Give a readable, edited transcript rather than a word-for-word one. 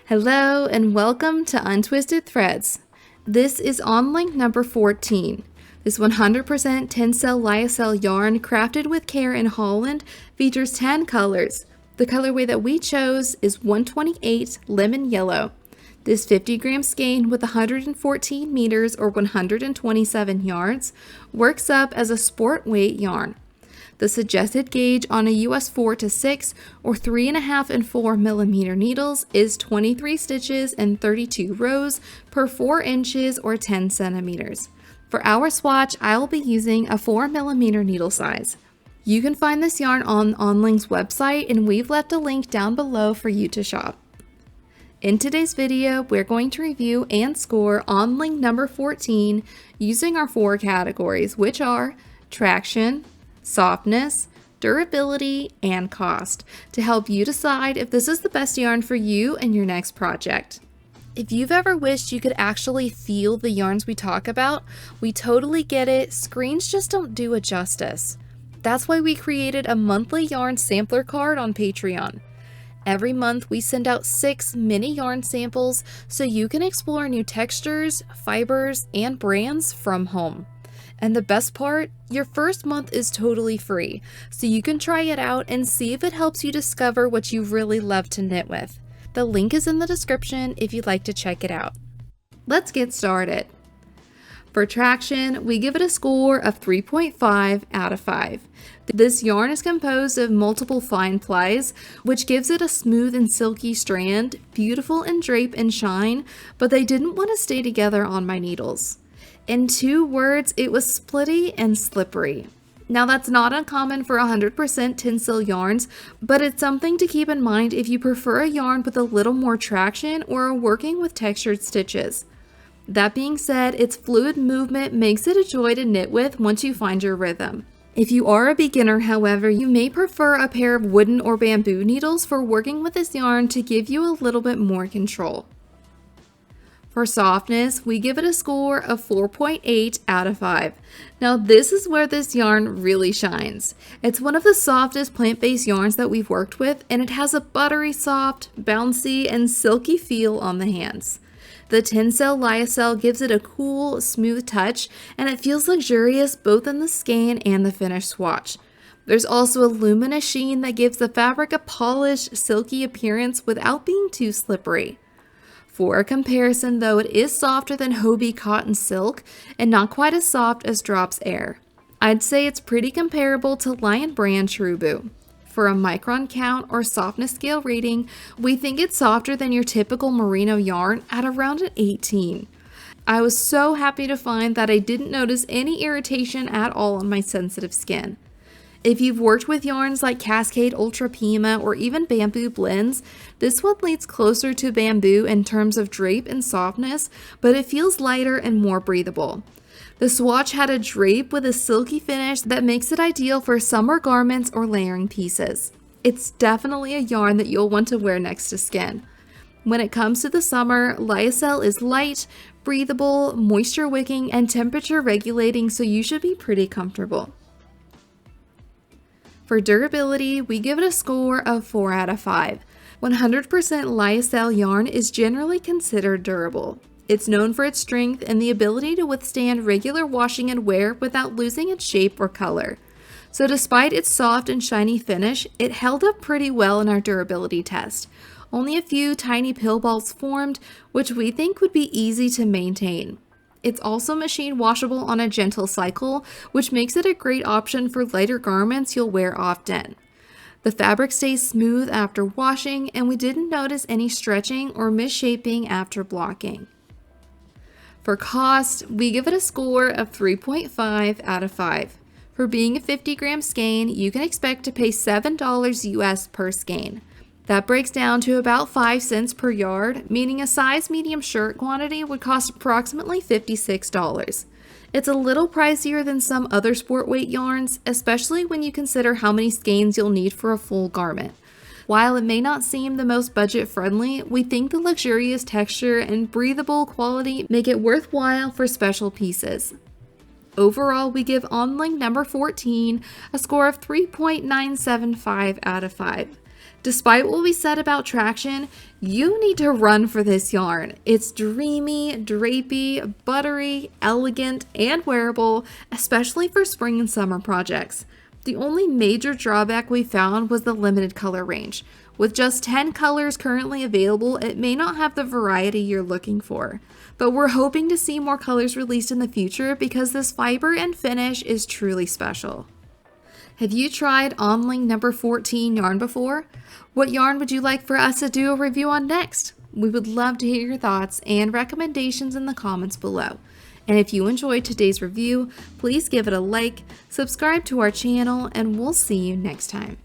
Hello and welcome to Untwisted Threads. This is Önling number 14. This 100% Tencel lyocell yarn crafted with care in Holland features 10 colors. The colorway that we chose is 128 Lemon Yellow. This 50-gram skein with 114 meters or 127 yards works up as a sport weight yarn. The suggested gauge on a US 4 to 6 or 3.5 and 4 millimeter needles is 23 stitches and 32 rows per 4 inches or 10 centimeters. For our swatch, I will be using a 4 millimeter needle size. You can find this yarn on Önling's website, and we've left a link down below for you to shop. In today's video, we're going to review and score Önling number 14 using our 4 categories, which are traction, softness, durability, and cost, to help you decide if this is the best yarn for you and your next project. If you've ever wished you could actually feel the yarns we talk about, we totally get it. Screens just don't do it justice. That's why we created a monthly yarn sampler card on Patreon. Every month we send out 6 mini yarn samples so you can explore new textures, fibers, and brands from home. And the best part, your first month is totally free, so you can try it out and see if it helps you discover what you really love to knit with. The link is in the description if you'd like to check it out. Let's get started. For traction, we give it a score of 3.5 out of 5. This yarn is composed of multiple fine plies, which gives it a smooth and silky strand, beautiful in drape and shine, but they didn't want to stay together on my needles. In 2 words, it was splitty and slippery. Now that's not uncommon for 100% Tencel yarns, but it's something to keep in mind if you prefer a yarn with a little more traction or are working with textured stitches. That being said, its fluid movement makes it a joy to knit with once you find your rhythm. If you are a beginner, however, you may prefer a pair of wooden or bamboo needles for working with this yarn to give you a little bit more control. For softness, we give it a score of 4.8 out of 5. Now this is where this yarn really shines. It's one of the softest plant-based yarns that we've worked with, and it has a buttery soft, bouncy, and silky feel on the hands. The Tencel lyocell gives it a cool, smooth touch, and it feels luxurious both in the skein and the finished swatch. There's also a luminous sheen that gives the fabric a polished, silky appearance without being too slippery. For a comparison though, it is softer than Hobie cotton silk and not quite as soft as Drops Air. I'd say it's pretty comparable to Lion Brand Cherubu. For a micron count or softness scale rating, we think it's softer than your typical merino yarn at around an 18. I was so happy to find that I didn't notice any irritation at all on my sensitive skin. If you've worked with yarns like Cascade Ultra Pima or even bamboo blends, this one leads closer to bamboo in terms of drape and softness, but it feels lighter and more breathable. The swatch had a drape with a silky finish that makes it ideal for summer garments or layering pieces. It's definitely a yarn that you'll want to wear next to skin. When it comes to the summer, lyocell is light, breathable, moisture wicking, and temperature regulating, so you should be pretty comfortable. For durability, we give it a score of 4 out of 5. 100% lyocell yarn is generally considered durable. It's known for its strength and the ability to withstand regular washing and wear without losing its shape or color. So despite its soft and shiny finish, it held up pretty well in our durability test. Only a few tiny pill balls formed, which we think would be easy to maintain. It's also machine washable on a gentle cycle, which makes it a great option for lighter garments you'll wear often. The fabric stays smooth after washing, and we didn't notice any stretching or misshaping after blocking. For cost, we give it a score of 3.5 out of 5. For being a 50-gram skein, you can expect to pay $7 US per skein. That breaks down to about 5 cents per yard, meaning a size medium shirt quantity would cost approximately $56. It's a little pricier than some other sport weight yarns, especially when you consider how many skeins you'll need for a full garment. While it may not seem the most budget friendly, we think the luxurious texture and breathable quality make it worthwhile for special pieces. Overall, we give Önling number 14 a score of 3.975 out of 5. Despite what we said about traction, you need to run for this yarn. It's dreamy, drapey, buttery, elegant, and wearable, especially for spring and summer projects. The only major drawback we found was the limited color range. With just 10 colors currently available, it may not have the variety you're looking for. But we're hoping to see more colors released in the future because this fiber and finish is truly special. Have you tried Önling number 14 yarn before? What yarn would you like for us to do a review on next? We would love to hear your thoughts and recommendations in the comments below. And if you enjoyed today's review, please give it a like, subscribe to our channel, and we'll see you next time.